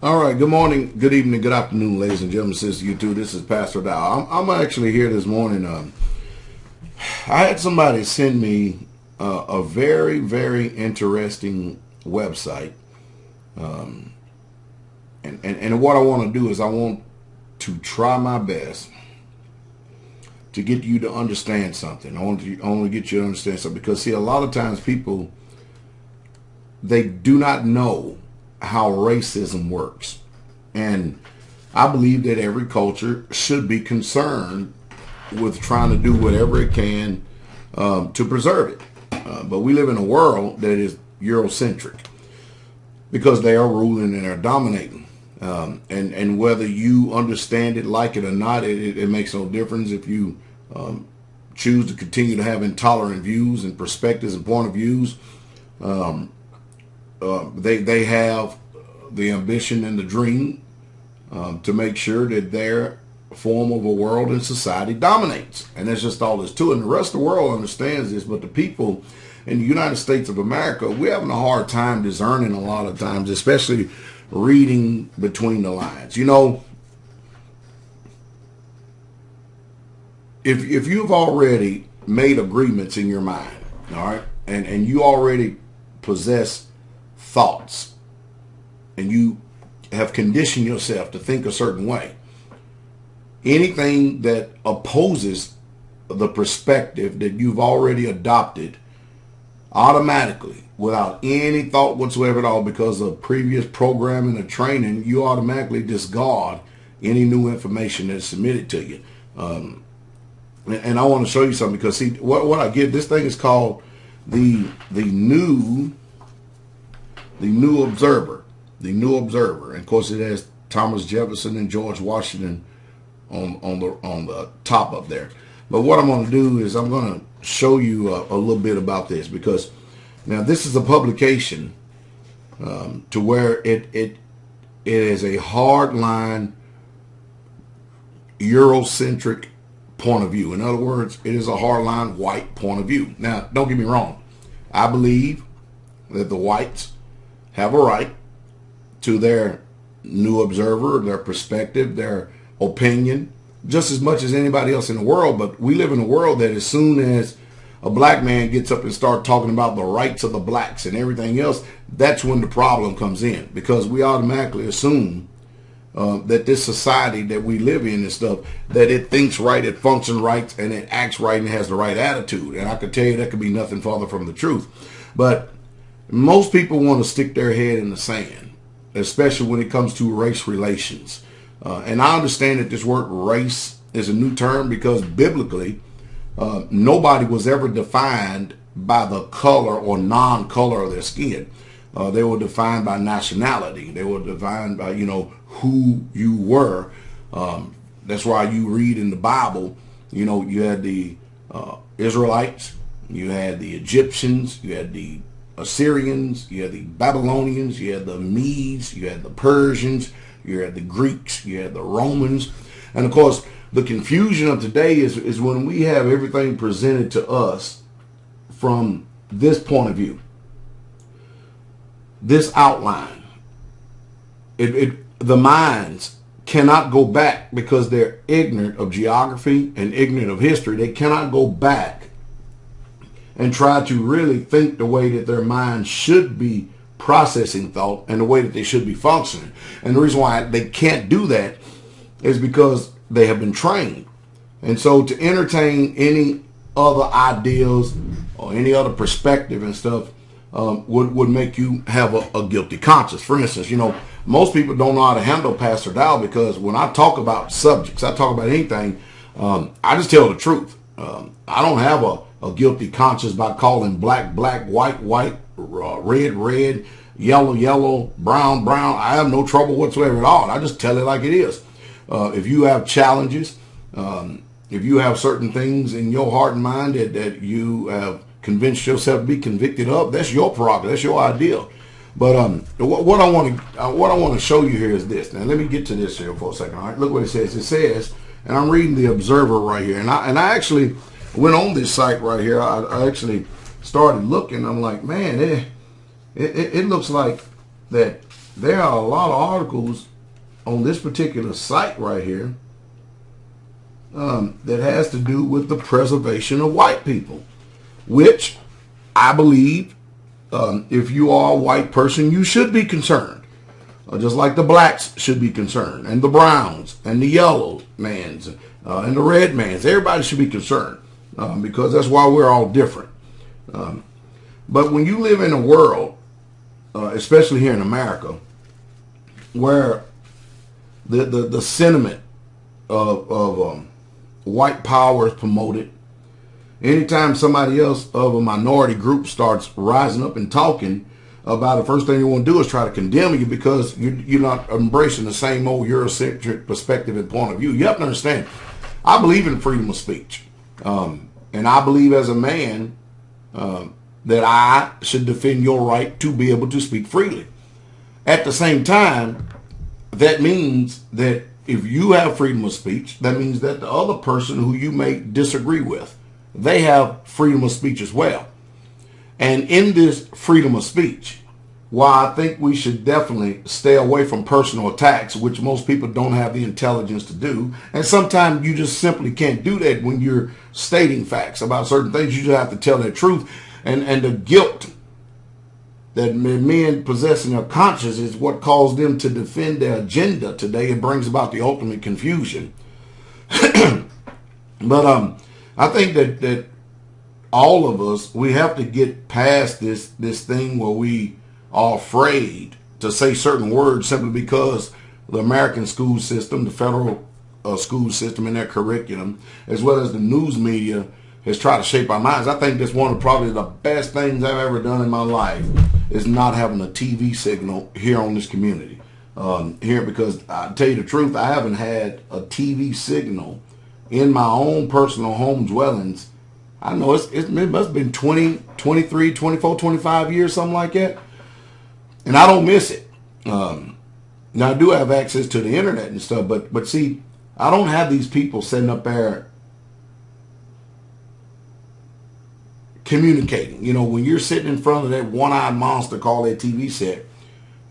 All right. Good morning, good evening, good afternoon, ladies and gentlemen. Since you two, this is Pastor Dow. I'm actually here this morning. I had somebody send me a very, very interesting website, and what I want to do is I want to try my best to get you to understand something. I want to get you to understand something because see, a lot of times people they do not know how racism works. And I believe that every culture should be concerned with trying to do whatever it can to preserve it. But we live in a world that Eurocentric because they are ruling and are dominating. And whether you understand it, like it or not, it makes no difference if you choose to continue to have intolerant views and perspectives and point of views. They have the ambition and the dream to make sure that their form of a world and society dominates. And that's just all there's to it. And the rest of the world understands this, but the people in the United States of America, we're having a hard time discerning a lot of times, especially reading between the lines. You know, if you've already made agreements in your mind, all right, and you already possess thoughts, and you have conditioned yourself to think a certain way, anything that opposes the perspective that you've already adopted automatically, without any thought whatsoever at all, because of previous programming or training, you automatically discard any new information that's submitted to you. And I want to show you something because see what I get. This thing is called the new Observer. The New Observer, and of course it has Thomas Jefferson and George Washington on the top up there. But what I'm going to do is I'm going to show you a little bit about this, because now this is a publication to where it is a hardline Eurocentric point of view. In other words, it is a hardline white point of view. Now, don't get me wrong. I believe that the whites have a right to their new observer, their perspective, their opinion, just as much as anybody else in the world. But we live in a world that as soon as a black man gets up and starts talking about the rights of the blacks and everything else, that's when the problem comes in, because we automatically assume that this society that we live in and stuff, that it thinks right, it functions right, and it acts right, and it has the right attitude. And I can tell you that could be nothing further from the truth. But most people want to stick their head in the sand, especially when it comes to race relations. And I understand that this word race is a new term because biblically, nobody was ever defined by the color or non-color of their skin. They were defined by nationality. They were defined by, who you were. That's why you read in the Bible, you had the Israelites, you had the Egyptians, you had the Assyrians, you had the Babylonians, you had the Medes, you had the Persians, you had the Greeks, you had the Romans. And of course, the confusion of today is when we have everything presented to us from this point of view, this outline. The minds cannot go back because they're ignorant of geography and ignorant of history. They cannot go back and try to really think the way that their mind should be processing thought and the way that they should be functioning. And the reason why they can't do that is because they have been trained. And so to entertain any other ideas or any other perspective and stuff would make you have a guilty conscience. For instance, most people don't know how to handle Pastor Dow, because when I talk about subjects, I talk about anything, I just tell the truth. I don't have a guilty conscience by calling black, black, white, white, red, red, yellow, yellow, brown, brown. I have no trouble whatsoever at all. I just tell it like it is. If you have challenges, if you have certain things in your heart and mind that you have convinced yourself to be convicted of, that's your prerogative. That's your idea. But what I want to show you here is this. Now let me get to this here for a second. All right, look what it says. It says, and I'm reading the Observer right here, and I actually went on this site right here. I actually started looking. I'm like, man, it looks like that there are a lot of articles on this particular site right here that has to do with the preservation of white people, which I believe if you are a white person, you should be concerned. Just like the blacks should be concerned, and the browns, and the yellow mans, and the red mans. Everybody should be concerned because that's why we're all different. But when you live in a world, especially here in America, where the sentiment of white power is promoted, anytime somebody else of a minority group starts rising up and talking about it, the first thing you want to do is try to condemn you because you're not embracing the same old Eurocentric perspective and point of view. You have to understand, I believe in freedom of speech. And I believe as a man that I should defend your right to be able to speak freely. At the same time, that means that if you have freedom of speech, that means that the other person who you may disagree with, they have freedom of speech as well. And in this freedom of speech, while I think we should definitely stay away from personal attacks, which most people don't have the intelligence to do, and sometimes you just simply can't do that when you're stating facts about certain things. You just have to tell the truth. And the guilt that men possess in their conscience is what caused them to defend their agenda today. It brings about the ultimate confusion. But I think that all of us, we have to get past this thing where we are afraid to say certain words simply because the American school system, the federal school system and their curriculum, as well as the news media, has tried to shape our minds. I think that's one of probably the best things I've ever done in my life is not having a TV signal here on this community. Here, because I tell you the truth, I haven't had a TV signal in my own personal home dwellings. I know it must have been 20, 23, 24, 25 years, something like that. And I don't miss it. Now, I do have access to the internet and stuff, but see, I don't have these people sitting up there communicating. You know, when you're sitting in front of that one-eyed monster called that TV set,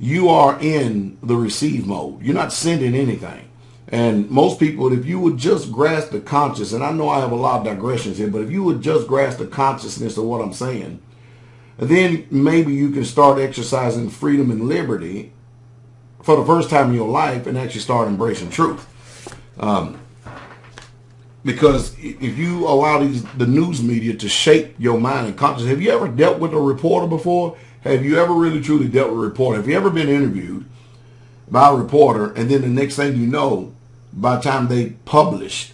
you are in the receive mode. You're not sending anything. And most people, if you would just grasp the conscious, and I know I have a lot of digressions here, but if you would just grasp the consciousness of what I'm saying, then maybe you can start exercising freedom and liberty for the first time in your life and actually start embracing truth. Because if you allow the news media to shape your mind and consciousness, have you ever dealt with a reporter before? Have you ever really truly dealt with a reporter? Have you ever been interviewed by a reporter and then the next thing you know, by the time they publish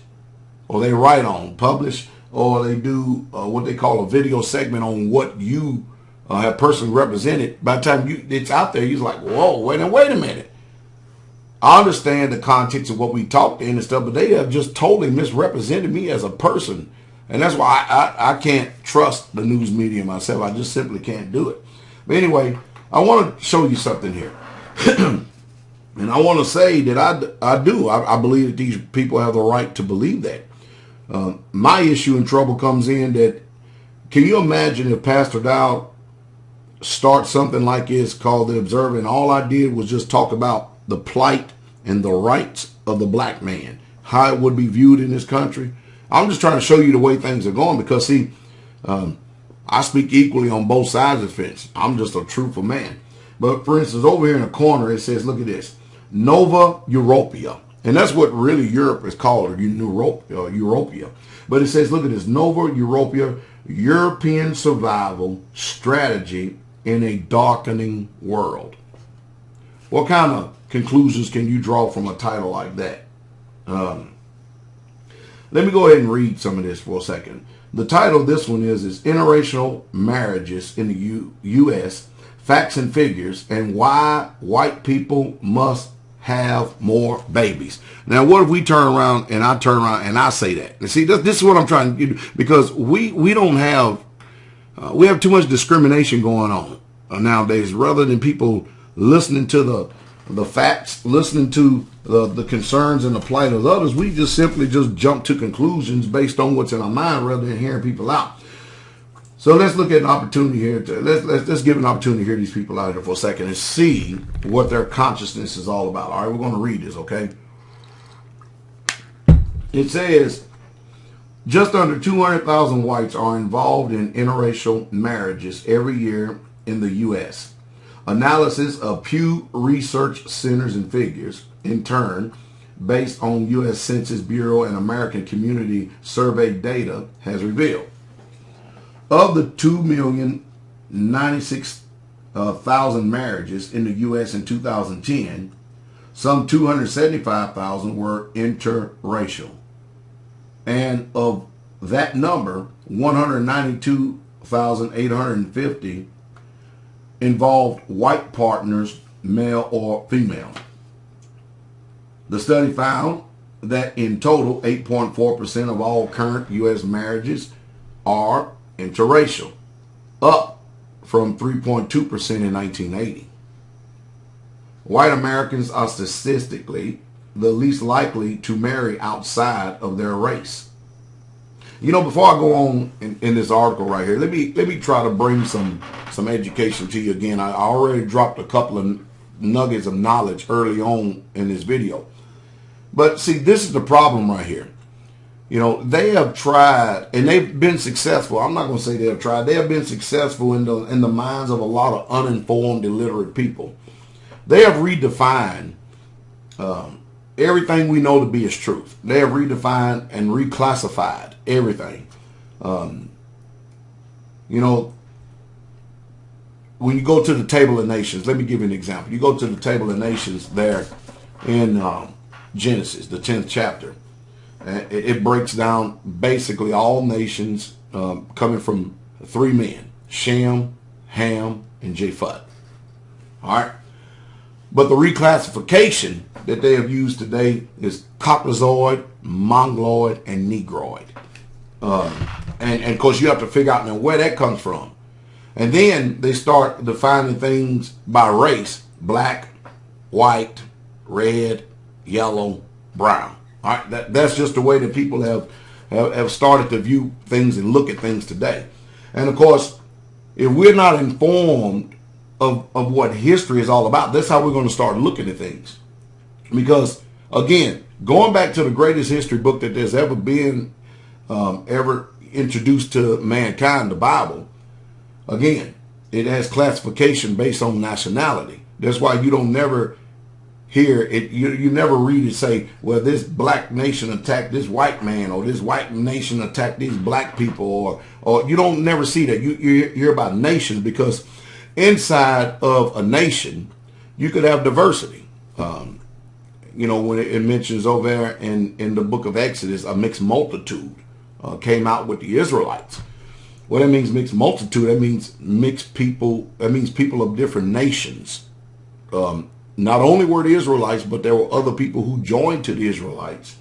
or they write on, publish, or they do what they call a video segment on what you have personally represented, by the time it's out there, you're like, whoa, wait a minute. I understand the context of what we talked in and stuff, but they have just totally misrepresented me as a person. And that's why I can't trust the news media myself. I just simply can't do it. But anyway, I want to show you something here. And I want to say that I believe that these people have the right to believe that. My issue and trouble comes in that, can you imagine if Pastor Dowd starts something like this called The Observer, and all I did was just talk about the plight and the rights of the black man, how it would be viewed in this country. I'm just trying to show you the way things are going because, see, I speak equally on both sides of the fence. I'm just a truthful man. But, for instance, over here in the corner, it says, look at this, Nova Europea. And that's what really Europe is called, or Europea. But it says, look at this, Nova Europea, European Survival Strategy in a Darkening World. What kind of conclusions can you draw from a title like that? Let me go ahead and read some of this for a second. The title of this one is Interracial Marriages in the U.S., Facts and Figures, and Why White People Must Have More Babies. Now, what if we turn around and I say that? And see, this is what I'm trying to do, because we don't have, we have too much discrimination going on nowadays, rather than people listening to the facts, listening to the concerns and the plight of others. We just simply just jump to conclusions based on what's in our mind rather than hearing people out. So let's look at an opportunity here. Let's give an opportunity to hear these people out here for a second and see what their consciousness is all about. All right, we're going to read this, okay? It says, just under 200,000 whites are involved in interracial marriages every year in the U.S. Analysis of Pew Research Centers and figures, in turn, based on U.S. Census Bureau and American Community Survey data, has revealed. Of the 2,096,000 marriages in the U.S. in 2010, some 275,000 were interracial. And of that number, 192,850 involved white partners, male or female. The study found that in total, 8.4% of all current U.S. marriages are interracial, up from 3.2% in 1980. White Americans are statistically the least likely to marry outside of their race. You know, before I go on in this article right here, let me try to bring some education to you again. I already dropped a couple of nuggets of knowledge early on in this video. But see, this is the problem right here. You know, they have tried, and they've been successful. I'm not going to say they have tried. They have been successful in the minds of a lot of uninformed, illiterate people. They have redefined everything we know to be as truth. They have redefined and reclassified everything. You know, when you go to the Table of Nations, let me give you an example. You go to the Table of Nations there in Genesis, the 10th chapter. It breaks down basically all nations coming from three men, Shem, Ham, and Japheth. All right. But the reclassification that they have used today is Caucasoid, Mongoloid, and Negroid. And of course, you have to figure out now where that comes from. And then they start defining things by race: black, white, red, yellow, brown. All right, that's just the way that people have started to view things and look at things today. And of course, if we're not informed of what history is all about, that's how we're going to start looking at things. Because again, going back to the greatest history book that there's ever been, ever introduced to mankind, the Bible, again, it has classification based on nationality. That's why you don't never hear it. You never read it say, well, this black nation attacked this white man, or this white nation attacked these black people, or you don't never see that. You hear about nations, because inside of a nation, you could have diversity. You know, when it mentions over there in the book of Exodus, a mixed multitude came out with the Israelites. What that means, mixed multitude, that means mixed people. That means people of different nations. Not only were the Israelites, but there were other people who joined to the Israelites,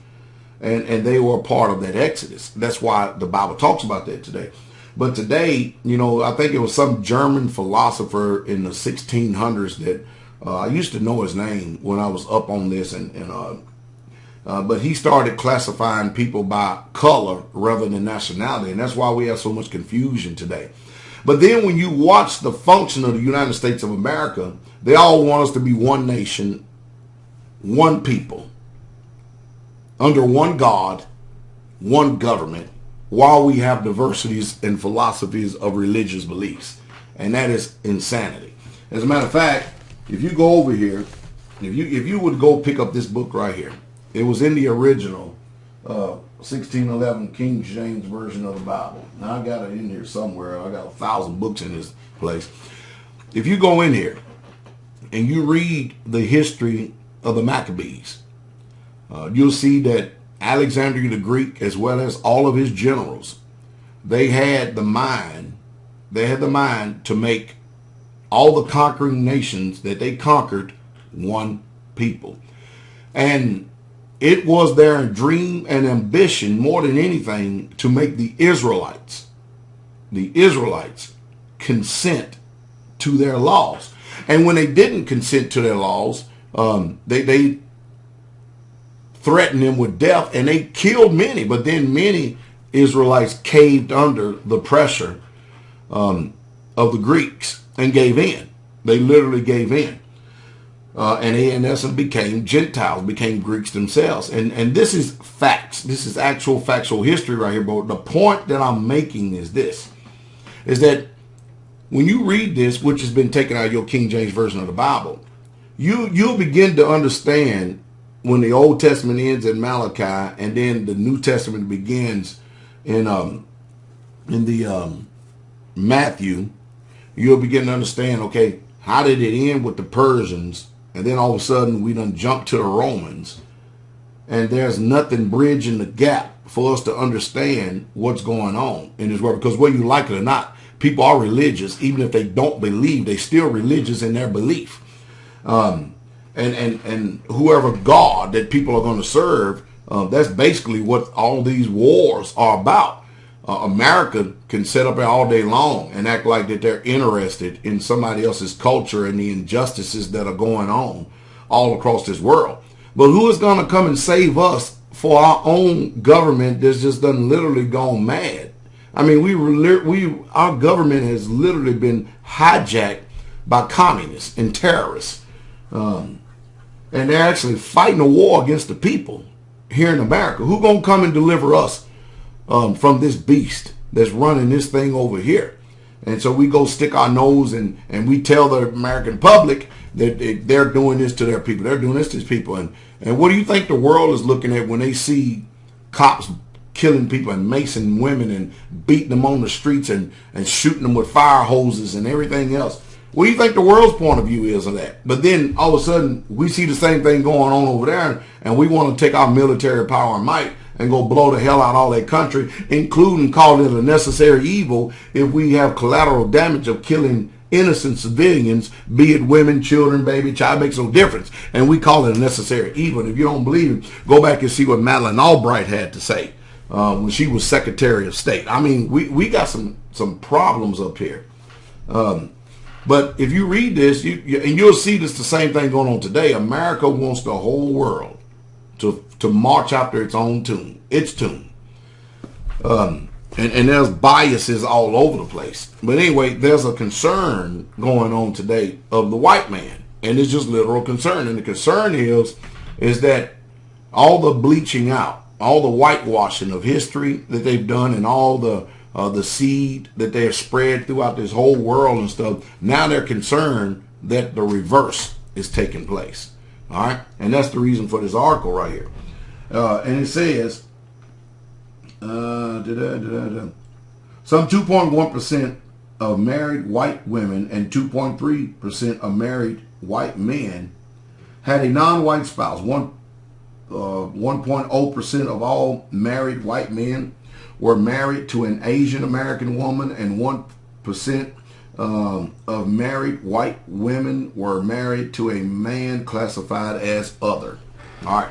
and they were a part of that Exodus. That's why the Bible talks about that today. But today, you know, I think it was some German philosopher in the 1600s that I used to know his name when I was up on this, but he started classifying people by color rather than nationality, and that's why we have so much confusion today. But then when you watch the function of the United States of America, they all want us to be one nation, one people, under one God, one government, while we have diversities and philosophies of religious beliefs. And that is insanity. As a matter of fact, if you go over here, if you would go pick up this book right here, it was in the original 1611 King James Version of the Bible. Now I got it in here somewhere. I got 1,000 books in this place. If you go in here and you read the history of the Maccabees, you'll see that Alexander the Greek, as well as all of his generals, they had the mind to make all the conquering nations that they conquered one people. And it was their dream and ambition more than anything to make the Israelites consent to their laws. And when they didn't consent to their laws, they threatened them with death, and they killed many. But then many Israelites caved under the pressure of the Greeks and gave in. They literally gave in. And they, in essence, became Gentiles, became Greeks themselves. And this is facts. This is actual factual history right here. But the point that I'm making is this, is that when you read this, which has been taken out of your King James Version of the Bible, you'll begin to understand when the Old Testament ends in Malachi and then the New Testament begins in the Matthew. You'll begin to understand, okay, how did it end with the Persians? And then all of a sudden we done jump to the Romans. And there's nothing bridging the gap for us to understand what's going on in this world. Because whether you like it or not, people are religious. Even if they don't believe, they still religious in their belief. And whoever God that people are going to serve, that's basically what all these wars are about. America can sit up there all day long and act like that they're interested in somebody else's culture and the injustices that are going on all across this world. But who is going to come and save us for our own government that's just done literally gone mad? I mean, our government has literally been hijacked by communists and terrorists. And they're actually fighting a war against the people here in America. Who's going to come and deliver us from this beast that's running this thing over here? And so we go stick our nose and we tell the American public that they're doing this to their people. They're doing this to these people. And what do you think the world is looking at when they see cops killing people and macing women and beating them on the streets and shooting them with fire hoses and everything else? What do you think the world's point of view is of that? But then all of a sudden we see the same thing going on over there, and we want to take our military power and might and go blow the hell out all that country, including calling it a necessary evil if we have collateral damage of killing innocent civilians, be it women, children, baby, child, makes no difference. And we call it a necessary evil. And if you don't believe it, go back and see what Madeleine Albright had to say when she was Secretary of State. I mean, we got some problems up here. But if you read this, and you'll see this the same thing going on today. America wants the whole world to march after its own tune, its tune. And there's biases all over the place. But anyway, there's a concern going on today of the white man. And it's just literal concern. And the concern is that all the bleaching out, all the whitewashing of history that they've done, and all the seed that they have spread throughout this whole world and stuff, now they're concerned that the reverse is taking place. All right? And that's the reason for this article right here. And it says, some 2.1% of married white women and 2.3% of married white men had a non-white spouse. 1.0% of all married white men were married to an Asian American woman, and 1% of married white women were married to a man classified as other. All right.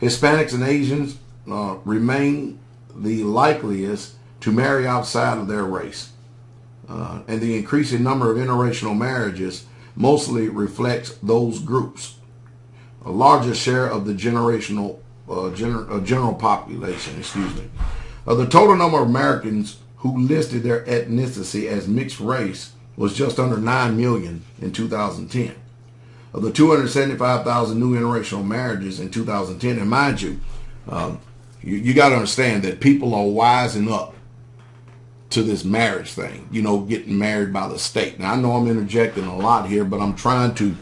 Hispanics and Asians remain the likeliest to marry outside of their race. And the increasing number of interracial marriages mostly reflects those groups. A larger share of the general population, the total number of Americans who listed their ethnicity as mixed race was just under 9 million in 2010. Of the 275,000 new interracial marriages in 2010, and mind you, you got to understand that people are wising up to this marriage thing, getting married by the state. Now, I know I'm interjecting a lot here, but I'm trying to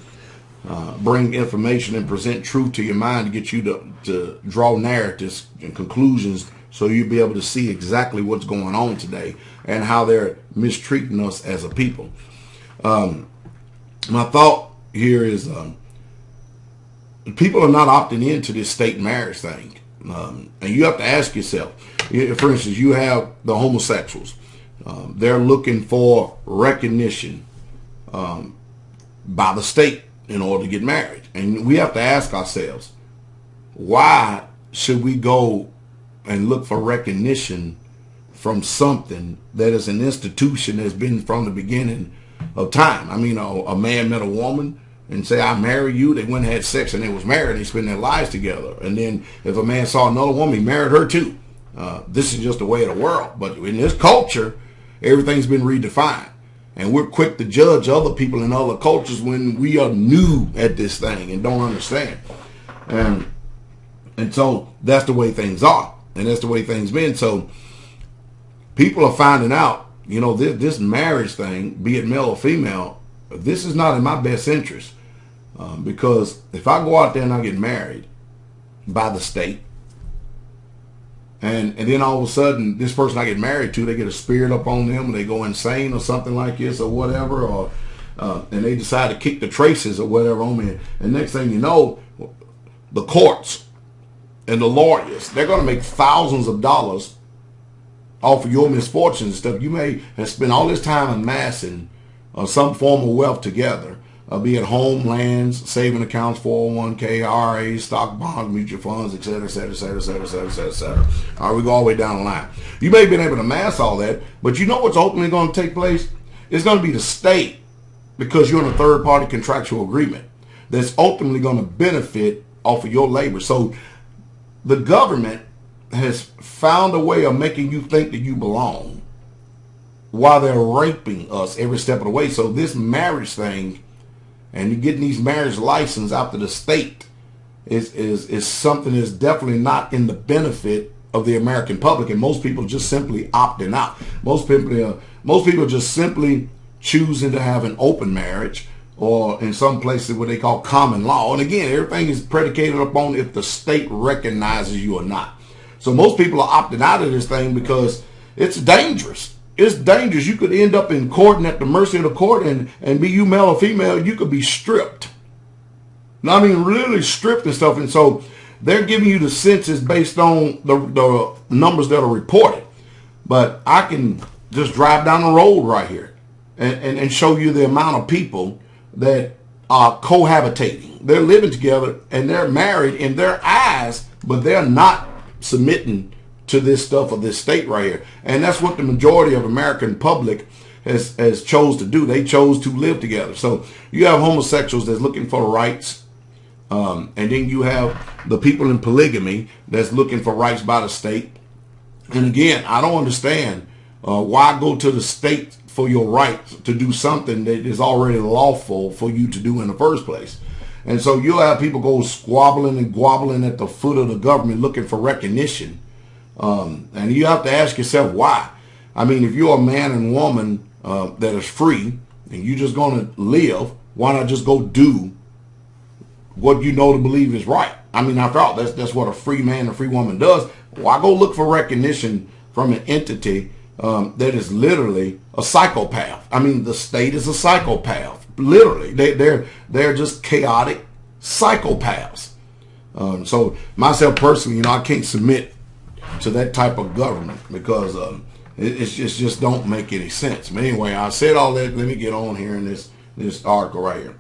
bring information and present truth to your mind to get you to draw narratives and conclusions so you'll be able to see exactly what's going on today and how they're mistreating us as a people. My thought here is people are not opting into this state marriage thing. And you have to ask yourself, for instance, you have the homosexuals. They're looking for recognition by the state in order to get married. And we have to ask ourselves, why should we go and look for recognition from something that is an institution that's been from the beginning of time? I mean, a man met a woman and say, I marry you. They went and had sex and they was married. They spent their lives together. And then if a man saw another woman, he married her too. This is just the way of the world. But in this culture, everything's been redefined. And we're quick to judge other people in other cultures when we are new at this thing and don't understand. And so that's the way things are. And that's the way things been. So people are finding out, you know, this marriage thing, be it male or female, this is not in my best interest. Because if I go out there and I get married by the state, and then all of a sudden, this person I get married to, they get a spirit up on them, and they go insane or something like this or whatever, or and they decide to kick the traces or whatever on me. And next thing you know, the courts and the lawyers, they're going to make thousands of dollars off of your misfortunes and stuff. You may have spent all this time amassing some form of wealth together, be it homelands, saving accounts, 401k, IRAs, stock bonds, mutual funds, etc., etc., etc., etc., etc., etc., etc. All right, we go all the way down the line. You may have been able to amass all that, but you know what's ultimately going to take place? It's going to be the state, because you're in a third-party contractual agreement, that's ultimately going to benefit off of your labor. So the government has found a way of making you think that you belong while they're raping us every step of the way. So this marriage thing, and you getting these marriage license out to the state, is something that's definitely not in the benefit of the American public, and most people just simply opting out. Most people just simply choosing to have an open marriage, or in some places what they call common law. And again, everything is predicated upon if the state recognizes you or not. So most people are opting out of this thing because it's dangerous. It's dangerous. You could end up in court and at the mercy of the court, and be you male or female, you could be stripped. I mean, really stripped and stuff. And so they're giving you the census based on the numbers that are reported. But I can just drive down the road right here and show you the amount of people that are cohabitating. They're living together and they're married in their eyes, but they're not submitting to this stuff of this state right here. And that's what the majority of American public has chose to do. They chose to live together. So you have homosexuals that's looking for rights, and then you have the people in polygamy that's looking for rights by the state. And again, I don't understand why go to the state for your rights to do something that is already lawful for you to do in the first place. And so you'll have people go squabbling and groveling at the foot of the government looking for recognition. And you have to ask yourself why. I mean, if you're a man and woman that is free and you're just going to live, why not just go do what you know to believe is right? I mean, after all, that's what a free man and a free woman does. Why go look for recognition from an entity that is literally a psychopath? I mean, the state is a psychopath. Literally, they're just chaotic psychopaths. So myself personally, I can't submit to that type of government because it just don't make any sense. But anyway, I said all that. Let me get on here in this article right here.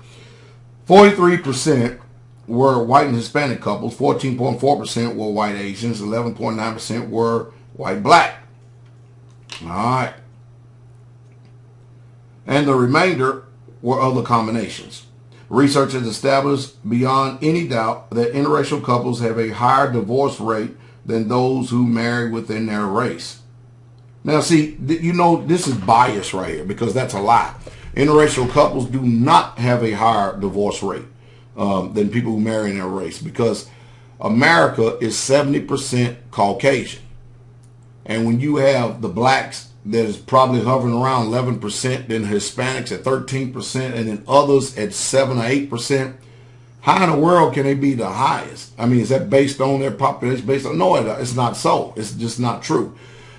43% were white and Hispanic couples. 14.4% were white Asians. 11.9% were white black. All right. And the remainder were other combinations. Research has established beyond any doubt that interracial couples have a higher divorce rate than those who marry within their race. Now, see, this is bias right here because that's a lie. Interracial couples do not have a higher divorce rate than people who marry in their race, because America is 70% Caucasian. And when you have the blacks that is probably hovering around 11%, then Hispanics at 13%, and then others at 7 or 8%, how in the world can they be the highest? I mean, is that based on their population? No, it's not so. It's just not true.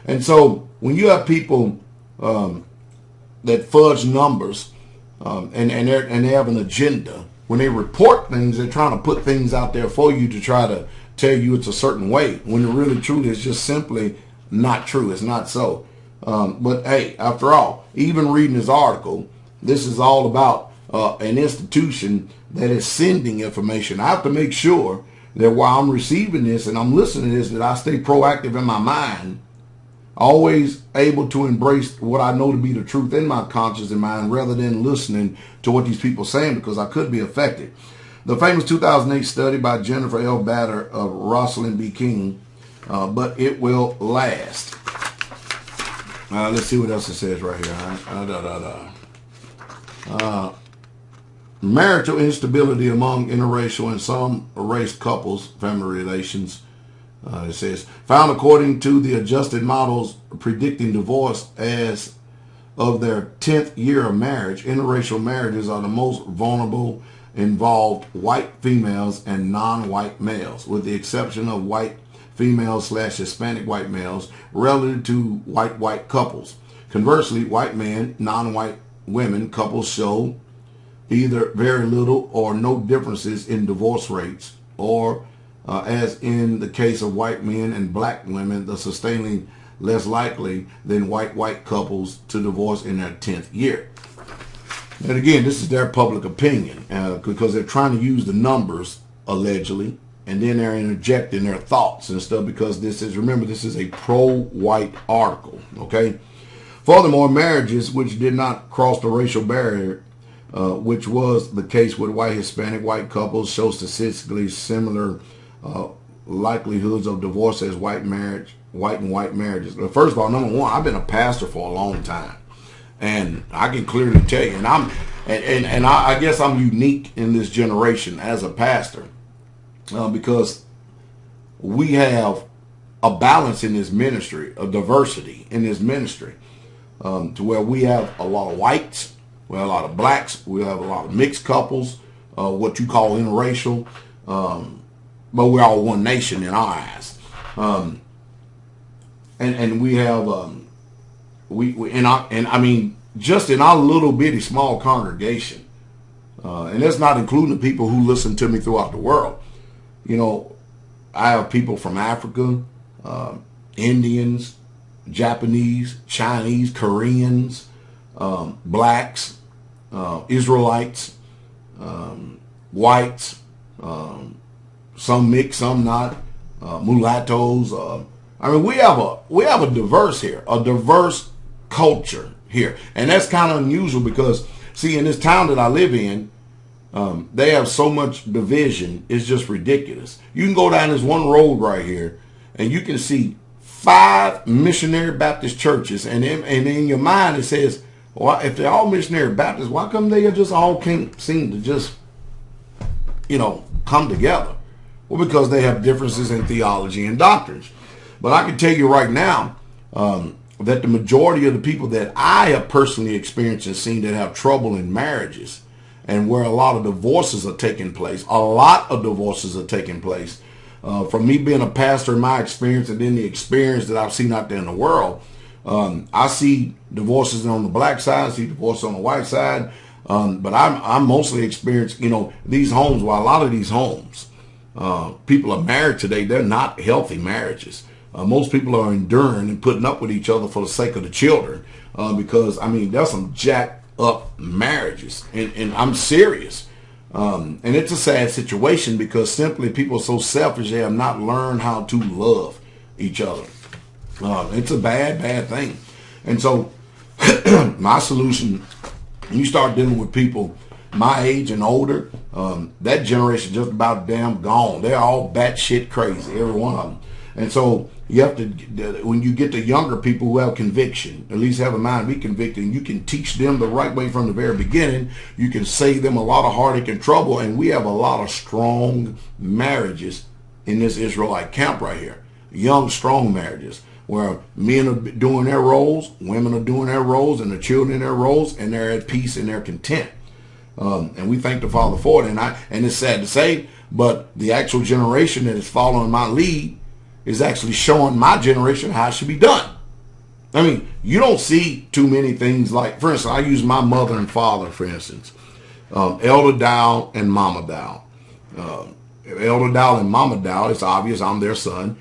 And so when you have people that fudge numbers and they have an agenda, when they report things, they're trying to put things out there for you to try to tell you it's a certain way, when the really truth is just simply not true. It's not so. But hey, after all, even reading this article, this is all about an institution that is sending information. I have to make sure that while I'm receiving this and I'm listening to this, that I stay proactive in my mind, always able to embrace what I know to be the truth in my conscious and mind, rather than listening to what these people are saying, because I could be affected. The famous 2008 study by Jennifer L. Bader of Rosalind B. King, But It Will Last. Let's see what else it says right here. Marital instability among interracial and some race couples, family relations. It says, found according to the adjusted models predicting divorce as of their 10th year of marriage, interracial marriages are the most vulnerable, involved white females and non-white males, with the exception of white females / Hispanic white males relative to white couples. Conversely, white men, non-white women couples show either very little or no differences in divorce rates, or as in the case of white men and black women, the sustaining less likely than white couples to divorce in their 10th year. And again, this is their public opinion because they're trying to use the numbers, allegedly, and then they're interjecting their thoughts and stuff because this is, remember, this is a pro-white article, okay? Furthermore, marriages which did not cross the racial barrier, which was the case with white, Hispanic, white couples, show statistically similar likelihoods of divorce as white and white marriages. First of all, number one, I've been a pastor for a long time, and I can clearly tell you, and I guess I'm unique in this generation as a pastor because we have a balance in this ministry, a diversity in this ministry, to where we have a lot of whites, we have a lot of blacks, we have a lot of mixed couples, what you call interracial, but we're all one nation in our eyes. And we have I mean just in our little bitty small congregation, and that's not including the people who listen to me throughout the world. You know, I have people from Africa, Indians, Japanese, Chinese, Koreans, blacks, Israelites, whites, some mixed, some not, mulattoes. I mean, we have a diverse here, a diverse culture here, and that's kind of unusual because, see, in this town that I live in, they have so much division. It's just ridiculous. You can go down this one road right here, and you can see 5 missionary Baptist churches, and in your mind it says, well, if they're all missionary Baptists, why come they just all can't seem to just, you know, come together? Well, because they have differences in theology and doctrines. But I can tell you right now that the majority of the people that I have personally experienced and seen that have trouble in marriages, and where a lot of divorces are taking place, from me being a pastor in my experience and then the experience that I've seen out there in the world, I see divorces on the black side, I see divorces on the white side, but I'm mostly experienced, you know, these homes, well, a lot of these homes, people are married today, they're not healthy marriages. Most people are enduring and putting up with each other for the sake of the children, because, I mean, there's some jacked up marriages, and I'm serious. And it's a sad situation because simply people are so selfish, they have not learned how to love each other. It's a bad thing. And so my solution, when you start dealing with people my age and older, that generation just about damn gone. They're all batshit crazy, every one of them. And so you have to, when you get the younger people who have conviction, at least have a mind to be convicted, and you can teach them the right way from the very beginning, you can save them a lot of heartache and trouble. And we have a lot of strong marriages in this Israelite camp right here. Young, strong marriages where men are doing their roles, women are doing their roles, and the children their roles, and they're at peace and they're content. And we thank the Father for it. And it's sad to say, but the actual generation that is following my lead is actually showing my generation how it should be done. I mean, you don't see too many things like, for instance, I use my mother and father, for instance, Elder Dow and Mama Dow. Elder Dow and Mama Dow, it's obvious I'm their son,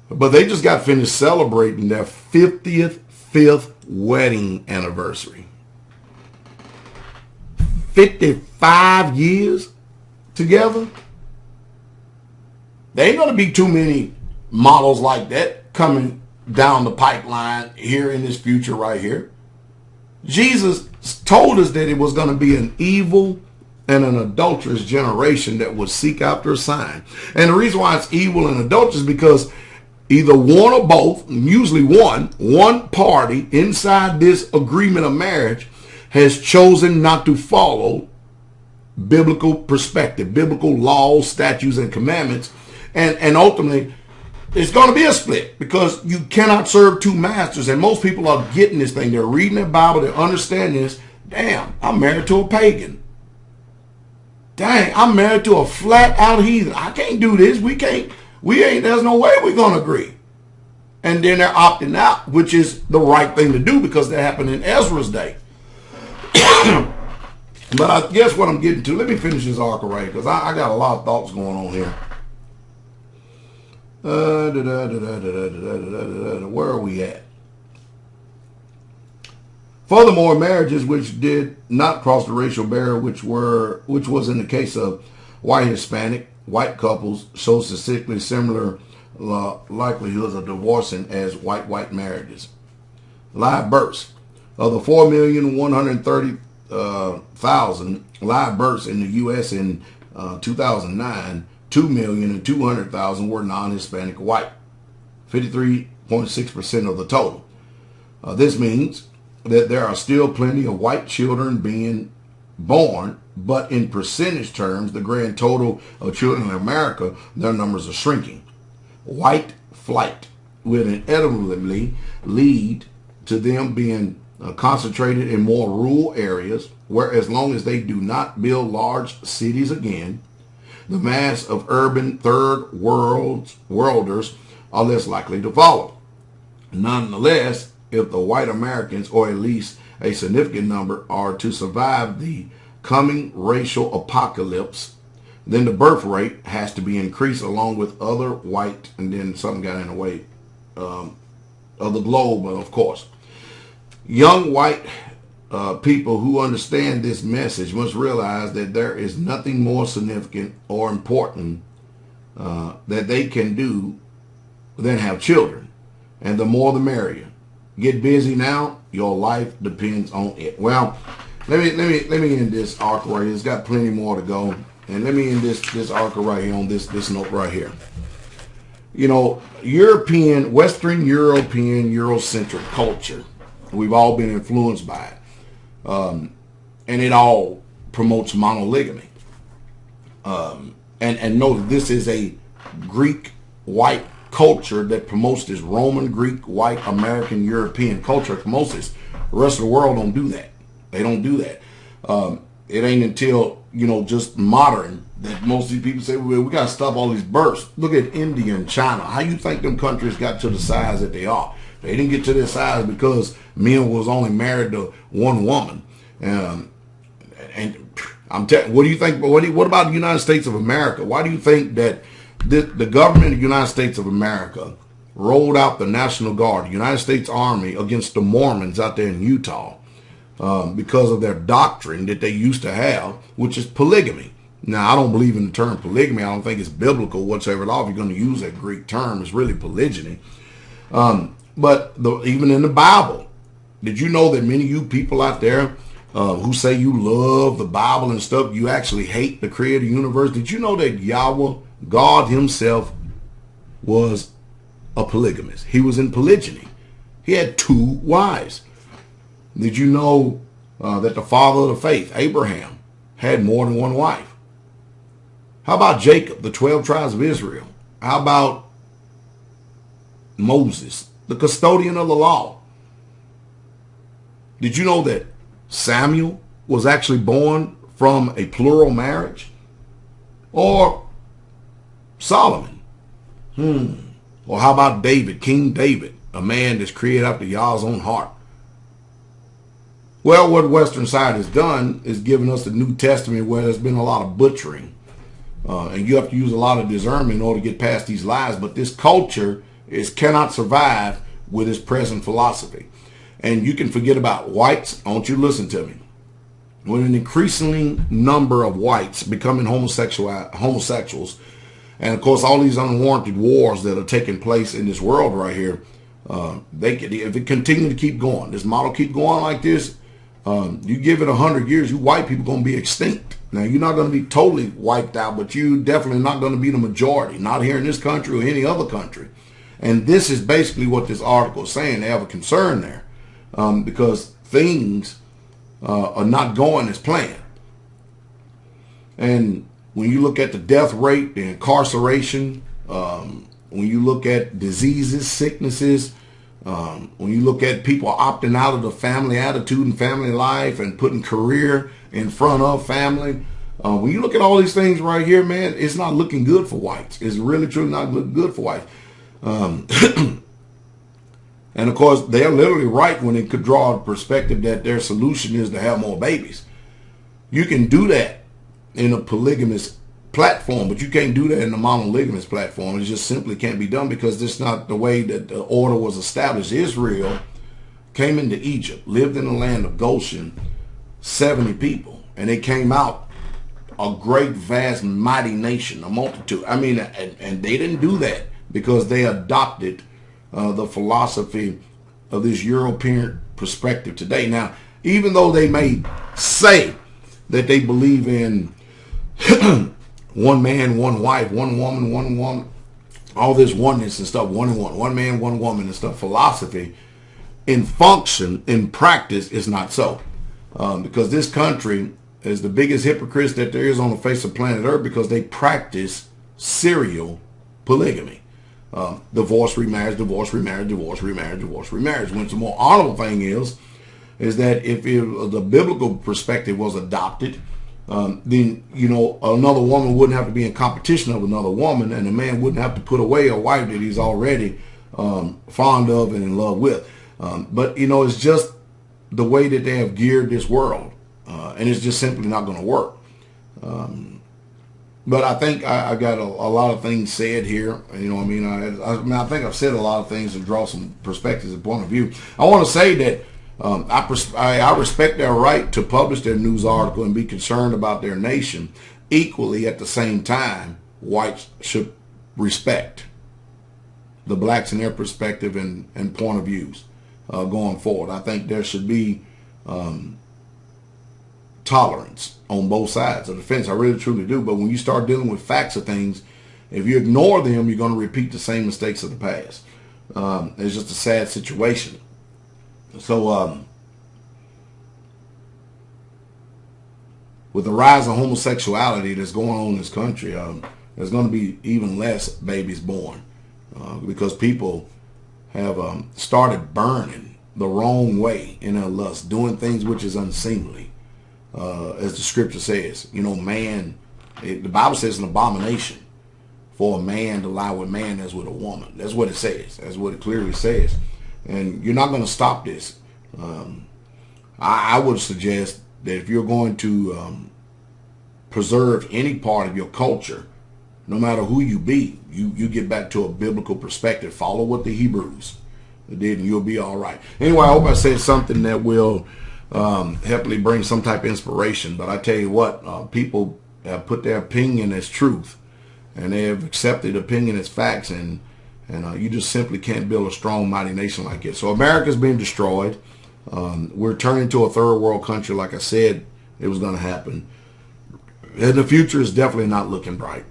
but they just got finished celebrating their 55th wedding anniversary. 55 years together. There ain't going to be too many models like that coming down the pipeline here in this future right here. Jesus told us that it was going to be an evil and an adulterous generation that would seek after a sign. And the reason why it's evil and adulterous is because either one or both, usually one party inside this agreement of marriage has chosen not to follow biblical perspective, biblical laws, statutes, and commandments. And ultimately, it's going to be a split because you cannot serve two masters. And most people are getting this thing. They're reading the Bible. They're understanding this. Damn, I'm married to a pagan. Dang, I'm married to a flat out heathen. I can't do this. There's no way we're going to agree. And then they're opting out, which is the right thing to do because that happened in Ezra's day. But I guess what I'm getting to, let me finish this article right here because I got a lot of thoughts going on here. Where are we at? Furthermore, marriages which did not cross the racial barrier, which was in the case of white Hispanic, white couples, show statistically similar likelihoods of divorcing as white marriages. Live births. Of the 4,130,000 live births in the U.S. in 2009, 2,200,000 were non-Hispanic white, 53.6% of the total. This means that there are still plenty of white children being born, but in percentage terms, the grand total of children in America, their numbers are shrinking. White flight will inevitably lead to them being concentrated in more rural areas, where as long as they do not build large cities again, the mass of urban third worlders are less likely to follow. Nonetheless, if the white Americans, or at least a significant number, are to survive the coming racial apocalypse, then the birth rate has to be increased along with other white, and then something got in the way of the globe, of course. Young white people who understand this message must realize that there is nothing more significant or important that they can do than have children. And the more the merrier. Get busy now. Your life depends on it. Well, let me end this article right here. It's got plenty more to go. And let me end this article right here on this note right here. You know, Western European, Eurocentric culture, we've all been influenced by it. And it all promotes monolygamy. And note, this is a Greek white culture that promotes this Roman, Greek, white, American, European culture promotes this. The rest of the world don't do that. They don't do that. It ain't until, just modern that most of these people say, well, we got to stop all these births. Look at India and China. How you think them countries got to the size that they are? They didn't get to this size because men was only married to one woman. And I'm telling, what do you think? What about the United States of America? Why do you think that the government of the United States of America rolled out the National Guard, the United States Army, against the Mormons out there in Utah because of their doctrine that they used to have, which is polygamy? Now, I don't believe in the term polygamy. I don't think it's biblical whatsoever at all. If you're going to use that Greek term, it's really polygyny. But even in the Bible, did you know that many of you people out there who say you love the Bible and stuff, you actually hate the creator of the universe? Did you know that Yahweh, God himself, was a polygamist? He was in polygyny. He had 2 wives. Did you know that the father of the faith, Abraham, had more than 1 wife? How about Jacob, the 12 tribes of Israel? How about Moses, the custodian of the law? Did you know that Samuel was actually born from a plural marriage? Or Solomon? Or how about David, King David, a man that's created after Yah's own heart? Well, what Western side has done is given us the New Testament where there's been a lot of butchering. And you have to use a lot of discernment in order to get past these lies. But this culture cannot survive with its present philosophy. And you can forget about whites. I want you to listen to me. With an increasing number of whites becoming homosexuals, and of course all these unwarranted wars that are taking place in this world right here, if it continue to keep going, this model keep going like this, you give it 100 years, you white people going to be extinct. Now, you're not going to be totally wiped out, but you definitely not going to be the majority, not here in this country or any other country. And this is basically what this article is saying. They have a concern there because things are not going as planned. And when you look at the death rate, the incarceration, when you look at diseases, sicknesses, when you look at people opting out of the family attitude and family life and putting career in front of family, when you look at all these things right here, man, it's not looking good for whites. It's really, truly not looking good for whites. And of course, they're literally right when they could draw a perspective that their solution is to have more babies. You can do that in a polygamous platform, but you can't do that in a monogamous platform. It just simply can't be done because that's not the way that the order was established. Israel came into Egypt, lived in the land of Goshen, 70 people, and they came out a great, vast, mighty nation, a multitude. I mean, and they didn't do that because they adopted the philosophy of this European perspective today. Now, even though they may say that they believe in one man, one wife, one woman, all this oneness and stuff, one man, one woman and stuff, philosophy, in function, in practice, is not so. Because this country is the biggest hypocrites that there is on the face of planet Earth because they practice serial polygamy. Divorce, remarriage, divorce, remarriage, divorce, remarriage, divorce, remarriage. When the more honorable thing is that if the biblical perspective was adopted, then, you know, another woman wouldn't have to be in competition of another woman, and a man wouldn't have to put away a wife that he's already fond of and in love with. But, you know, it's just the way that they have geared this world, and it's just simply not going to work. But I think I got a lot of things said here. You know what I mean? I think I've said a lot of things and draw some perspectives and point of view. I want to say that I respect their right to publish their news article and be concerned about their nation. Equally, at the same time, whites should respect the blacks and their perspective and point of views going forward. I think there should be tolerance on both sides of the fence. I really truly do. But when you start dealing with facts of things, if you ignore them, you're going to repeat the same mistakes of the past. It's just a sad situation. So with the rise of homosexuality that's going on in this country, there's going to be even less babies born because people have started burning the wrong way in their lust, doing things which is unseemly. As the scripture says, you know, the Bible says an abomination for a man to lie with man as with a woman. That's what it says. That's what it clearly says. And you're not going to stop this. I would suggest that if you're going to preserve any part of your culture, no matter who you be, you get back to a biblical perspective. Follow what the Hebrews did, and you'll be all right. Anyway, I hope I said something that will happily bring some type of inspiration. But I tell you what, people have put their opinion as truth, and they have accepted opinion as facts, and you just simply can't build a strong, mighty nation like it. So America's being destroyed. We're turning to a third world country, like I said it was going to happen. And the future is definitely not looking bright.